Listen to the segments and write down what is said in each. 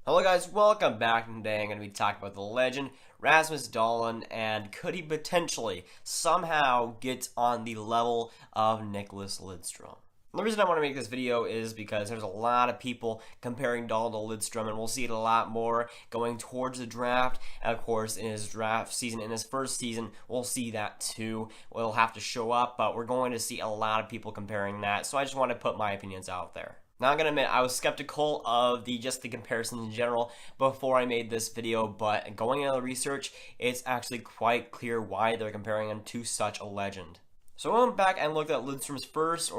Hello guys, welcome back. Today I'm going to be talking about the legend Rasmus Dahlin, and could he potentially somehow get on the level of Nicklas Lidstrom? The reason I want to make this video is because there's a lot of people comparing Dahlin to Lidstrom, and we'll see it a lot more going towards the draft. And of course, in his draft season, in his first season, we'll see that too. It'll have to show up, but we're going to see a lot of people comparing that, so I just want to put my opinions out there. Now, I'm gonna admit I was skeptical of the comparisons in general before I made this video, but going into the research, it's actually quite clear why they're comparing him to such a legend. So I went back and looked at Lidstrom's first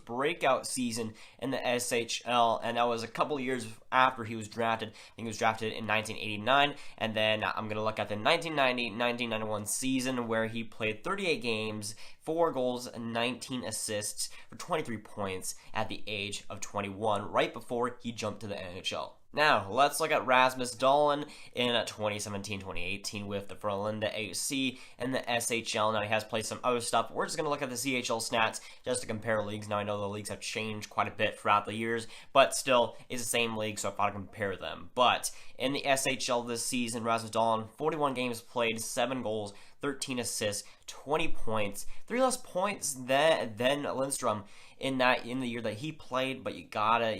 breakout season in the SHL, and that was a couple years after he was drafted. I think he was drafted in 1989, and then I'm going to look at the 1990-1991 season where he played 38 games, 4 goals, and 19 assists for 23 points at the age of 21, right before he jumped to the NHL. Now, let's look at Rasmus Dahlin in 2017-2018 with the Frölunda AC and the SHL. Now, he has played some other stuff. We're just going to look at the CHL stats just to compare leagues. Now, I know the leagues have changed quite a bit throughout the years, but still, it's the same league, so I thought I'd compare them. But in the SHL this season, Rasmus Dahlin, 41 games played, 7 goals, 13 assists, 20 points, 3 less points than Lidstrom in the year that he played. But you gotta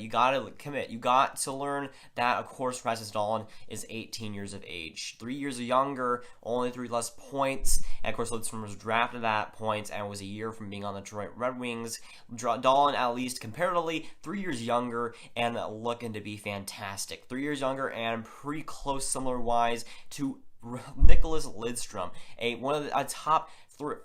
commit. You got to learn that, of course, Rasmus Dahlin is 18 years of age, 3 years younger, only 3 less points. And of course, Lidstrom was drafted at that point and was a year from being on the Detroit Red Wings. Dahlin, at least comparatively, 3 years younger and looking to be fantastic. 3 years younger and pretty close, similar wise to Nicklas Lidstrom, one of the top 3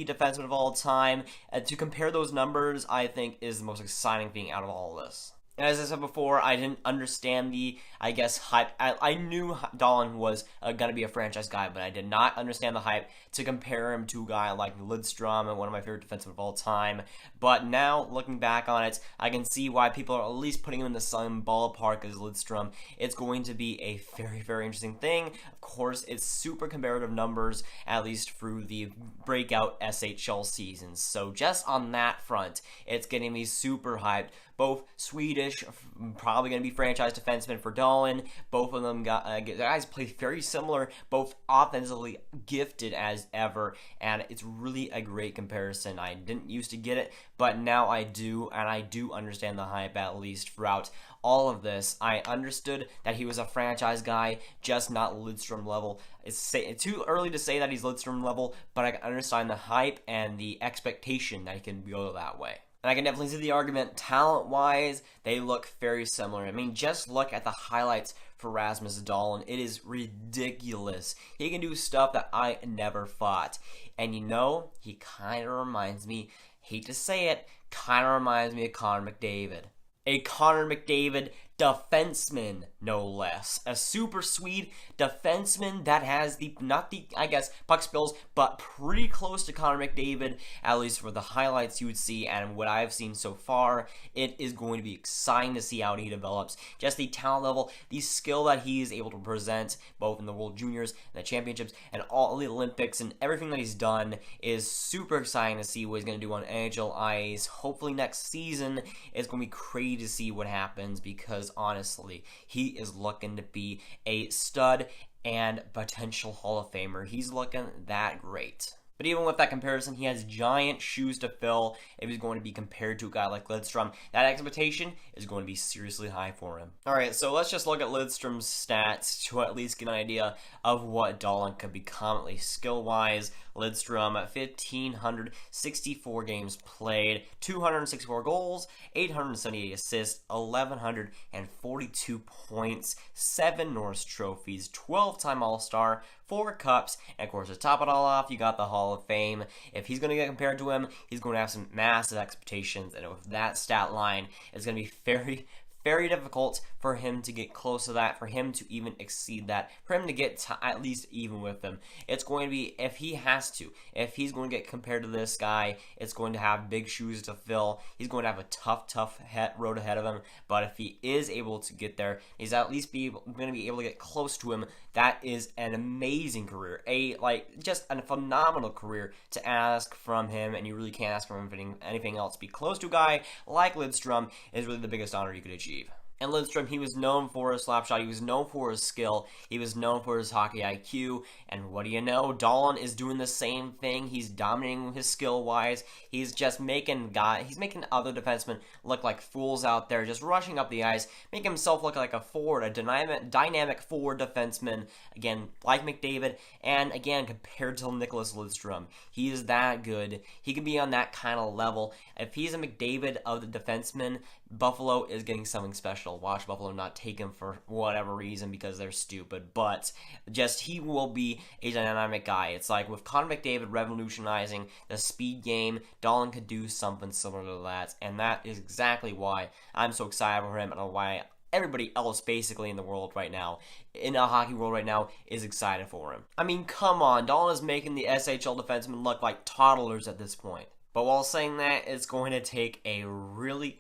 defensemen of all time. To compare those numbers, I think, is the most exciting thing out of all of this. And as I said before, I didn't understand the, hype. I knew Dahlin was going to be a franchise guy, but I did not understand the hype to compare him to a guy like Lidstrom, and one of my favorite defensemen of all time. But now, looking back on it, I can see why people are at least putting him in the same ballpark as Lidstrom. It's going to be a very, very interesting thing. Of course, it's super comparative numbers, at least through the breakout SHL seasons. So just on that front, it's getting me super hyped. Both Swedish, probably going to be franchise defensemen for Dahlin. Both of them guys play very similar, both offensively gifted as ever, and it's really a great comparison. I didn't used to get it, but now I do, and I do understand the hype, at least throughout all of this. I understood that he was a franchise guy, just not Lidstrom level. It's too early to say that he's Lidstrom level, but I can understand the hype and the expectation that he can go that way. And I can definitely see the argument, talent-wise, they look very similar. I mean, just look at the highlights for Rasmus Dahlin. It is ridiculous. He can do stuff that I never thought. And you know, he kind of reminds me, hate to say it, kind of reminds me of Connor McDavid. A Connor McDavid defenseman, no less. A super sweet defenseman that has puck spills, but pretty close to Connor McDavid, at least for the highlights you would see, and what I've seen so far. It is going to be exciting to see how he develops. Just the talent level, the skill that he is able to present, both in the World Juniors, and the Championships, and all the Olympics, and everything that he's done is super exciting to see what he's going to do on NHL ice. Hopefully next season, it's going to be crazy to see what happens, because honestly, he is looking to be a stud and potential Hall of Famer. He's looking that great. But even with that comparison, he has giant shoes to fill if he's going to be compared to a guy like Lidstrom. That expectation is going to be seriously high for him. Alright, so let's just look at Lidstrom's stats to at least get an idea of what Dahlin could become, at least skill-wise. Lidstrom, 1,564 games played, 264 goals, 878 assists, 1,142 points, 7 Norris trophies, 12-time All-Star, 4 cups, and of course, to top it all off, you got the Hall of Fame. If he's going to get compared to him, he's going to have some massive expectations, and with that stat line, it's going to be very, very difficult for him to get close to that, for him to even exceed that, for him to get to at least even with them. It's going to be, if he's going to get compared to this guy, it's going to have big shoes to fill. He's going to have a tough road ahead of him, but if he is able to get there, he's at least going to be able to get close to him. That is an amazing career, just a phenomenal career to ask from him, and you really can't ask from him anything else. Be close to a guy like Lidstrom is really the biggest honor you could achieve. And Lidstrom, he was known for his slap shot, he was known for his skill, he was known for his hockey IQ, and what do you know? Dahlin is doing the same thing. He's dominating his skill-wise. He's just making other defensemen look like fools out there, just rushing up the ice, making himself look like a forward, a dynamic forward defenseman, again, like McDavid, and again, compared to Nicklas Lidstrom. He is that good. He can be on that kind of level. If he's a McDavid of the defensemen, Buffalo is getting something special. Watch Buffalo not take him for whatever reason because they're stupid, but just he will be a dynamic guy. It's like with Connor McDavid revolutionizing the speed game, Dahlin could do something similar to that, and that is exactly why I'm so excited for him and why everybody else basically in the world right now, in the hockey world right now, is excited for him. I mean, come on, Dahlin is making the SHL defensemen look like toddlers at this point. But while saying that, it's going to take a really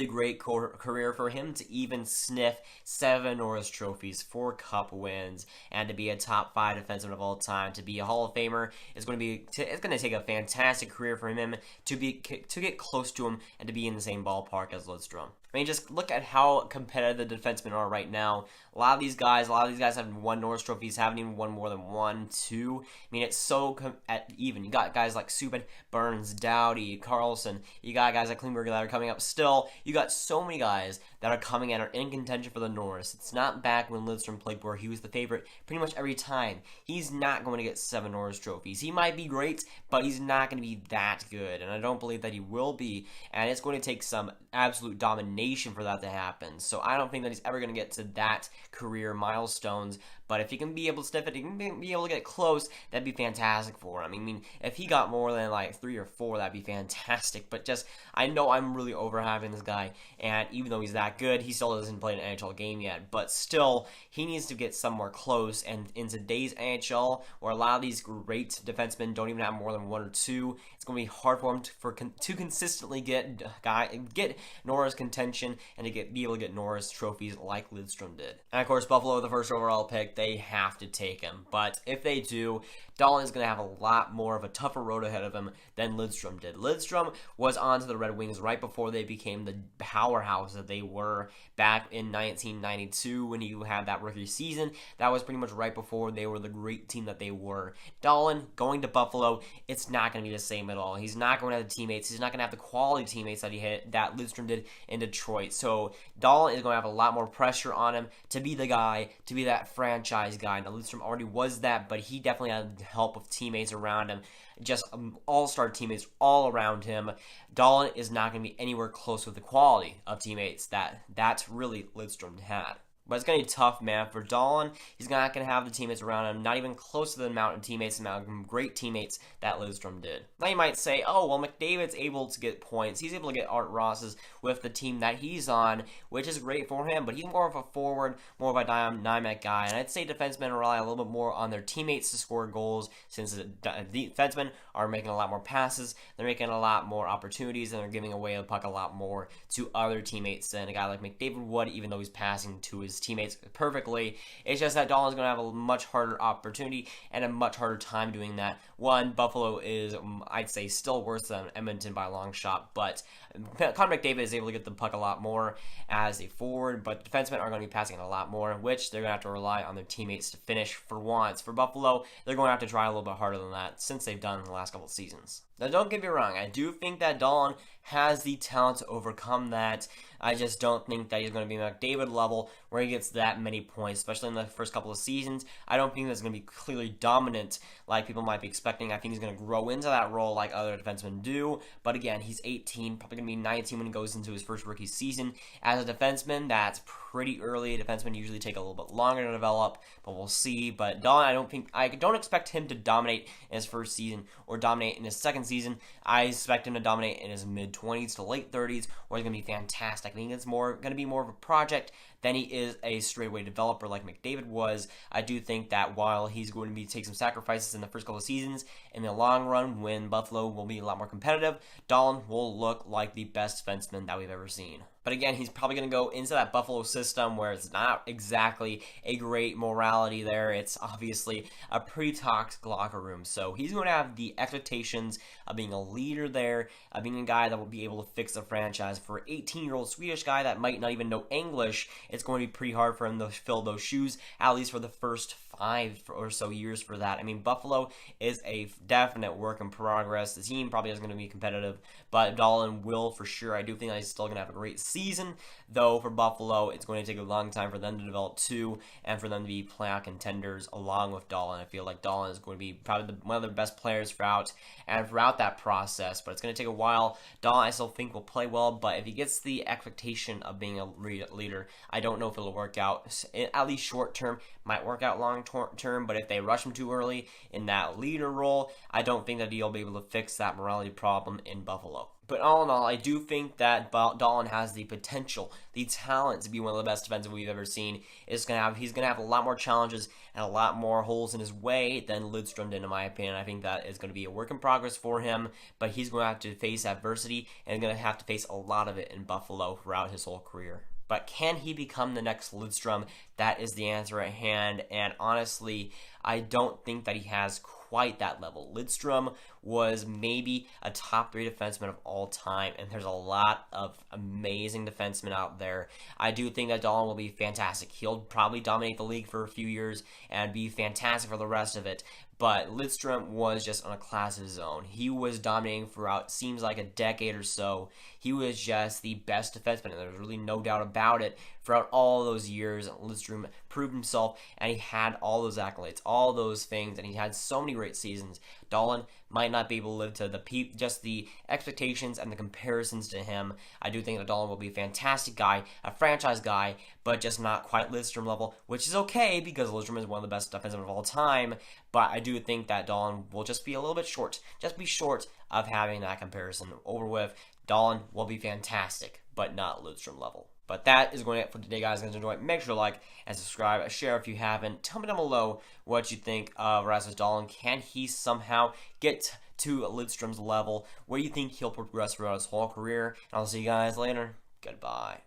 great career for him to even sniff 7 Norris trophies, 4 cup wins, and to be a top 5 defenseman of all time, to be a Hall of Famer. It's going to take a fantastic career for him to get close to him and to be in the same ballpark as Lidstrom. I mean, just look at how competitive the defensemen are right now. A lot of these guys haven't won Norris trophies, haven't even won more than 1, 2. I mean, it's so even. You got guys like Subban, Burns, Doughty, Carlson. You got guys like Klingberg that are coming up still. You got so many guys that are coming in, are in contention for the Norris. It's not back when Lidstrom played where he was the favorite pretty much every time. He's not going to get 7 Norris trophies. He might be great, but he's not going to be that good, and I don't believe that he will be, and it's going to take some absolute domination for that to happen. So I don't think that he's ever going to get to that career milestones, but if he can be able to sniff it, he can be able to get close, that'd be fantastic for him. I mean, if he got more than like 3 or 4, that'd be fantastic, but just, I know I'm really overhyping this guy, and even though he's that good, he still doesn't play an NHL game yet, but still, he needs to get somewhere close, and in today's NHL, where a lot of these great defensemen don't even have more than 1 or 2, it's going to be hard for him to consistently get Norris contention and to be able to get Norris trophies like Lidstrom did. And of course, Buffalo, the first overall pick, they have to take him, but if they do, Dahlin is going to have a lot more of a tougher road ahead of him than Lidstrom did. Lidstrom was onto the Red Wings right before they became the powerhouse that they were back in 1992 when you had that rookie season. That was pretty much right before they were the great team that they were. Dahlin going to Buffalo, it's not going to be the same at all. He's not going to have the teammates. He's not going to have the quality teammates that that Lidstrom did in Detroit. So Dahlin is going to have a lot more pressure on him to be the guy, to be that franchise guy. Now Lidstrom already was that, but he definitely had help of teammates around him, just all-star teammates all around him. Dahlin is not going to be anywhere close with the quality of teammates that's really Lidstrom had. But it's going to be tough, man. For Dahlin, he's not going to have the teammates around him, not even close to the amount of teammates, the amount of great teammates that Lidstrom did. Now you might say, oh, well, McDavid's able to get points. He's able to get Art Ross's with the team that he's on, which is great for him, but he's more of a forward, more of a dynamic guy. And I'd say defensemen rely a little bit more on their teammates to score goals, since the defensemen are making a lot more passes, they're making a lot more opportunities, and they're giving away the puck a lot more to other teammates than a guy like McDavid would, even though he's passing to his teammates perfectly. It's just that Dahlin's going to have a much harder opportunity and a much harder time doing that. One, Buffalo is, I'd say, still worse than Edmonton by a long shot, but Connor McDavid is able to get the puck a lot more as a forward, but defensemen are going to be passing it a lot more, which they're going to have to rely on their teammates to finish for once. For Buffalo, they're going to have to try a little bit harder than that, since they've done in the last couple of seasons. Now, don't get me wrong, I do think that Dahlin has the talent to overcome that. I just don't think that he's going to be McDavid level where he gets that many points, especially in the first couple of seasons. I don't think that's going to be clearly dominant like people might be expecting. I think he's going to grow into that role like other defensemen do. But again, he's 18, probably going to be 19 when he goes into his first rookie season. As a defenseman, that's pretty early. Defensemen usually take a little bit longer to develop, but we'll see. But Dahlin, I don't expect him to dominate in his first season or dominate in his second season. I expect him to dominate in his mid-20s to late 30s, where he's going to be fantastic. I think it's going to be more of a project than he is a straightaway developer like McDavid was. I do think that while he's going to be take some sacrifices in the first couple of seasons, in the long run, when Buffalo will be a lot more competitive, Dahlin will look like the best defenseman that we've ever seen. But again, he's probably going to go into that Buffalo system where it's not exactly a great morality there. It's obviously a pretty toxic locker room. So he's going to have the expectations of being a leader there, of being a guy that will be able to fix the franchise. For an 18-year-old Swedish guy that might not even know English, it's going to be pretty hard for him to fill those shoes, at least for the first 5 or so years for that. I mean, Buffalo is a definite work in progress. The team probably isn't going to be competitive, but Dahlin will for sure. I do think that he's still going to have a great season, though for Buffalo, it's going to take a long time for them to develop too, and for them to be playoff contenders along with Dahlin. I feel like Dahlin is going to be probably one of the best players throughout that process, but it's going to take a while. Dahlin, I still think, will play well, but if he gets the expectation of being a leader, I don't know if it'll work out. At least short term, might work out long term, but if they rush him too early in that leader role, I don't think that he'll be able to fix that morality problem in Buffalo. But all in all, I do think that Dahlin has the potential, the talent to be one of the best defensemen we've ever seen. He's going to have a lot more challenges and a lot more holes in his way than Lidstrom did, in my opinion. I think that is going to be a work in progress for him, but he's going to have to face adversity and going to have to face a lot of it in Buffalo throughout his whole career. But can he become the next Lidstrom? That is the answer at hand, and honestly, I don't think that he has quite that level. Lidstrom was maybe a top 3 defenseman of all time, and there's a lot of amazing defensemen out there. I do think that Dahlin will be fantastic. He'll probably dominate the league for a few years and be fantastic for the rest of it, but Lidstrom was just on a class of his own. He was dominating throughout, seems like a decade or so. He was just the best defenseman, and there's really no doubt about it. Throughout all those years, Lidstrom proved himself, and he had all those accolades, all those things, and he had so many great seasons. Dahlin might not be able to live to just the expectations and the comparisons to him. I do think that Dahlin will be a fantastic guy, a franchise guy, but just not quite Lidstrom level, which is okay because Lidstrom is one of the best defensemen of all time. But I do think that Dahlin will just be a little bit short, just be short of having that comparison over with. Dahlin will be fantastic, but not Lidstrom level. But that is going to be it for today, guys. If you enjoyed, make sure to like and subscribe. Share if you haven't. Tell me down below what you think of Rasmus Dahlin. Can he somehow get to Lidstrom's level? Where do you think he'll progress throughout his whole career? And I'll see you guys later. Goodbye.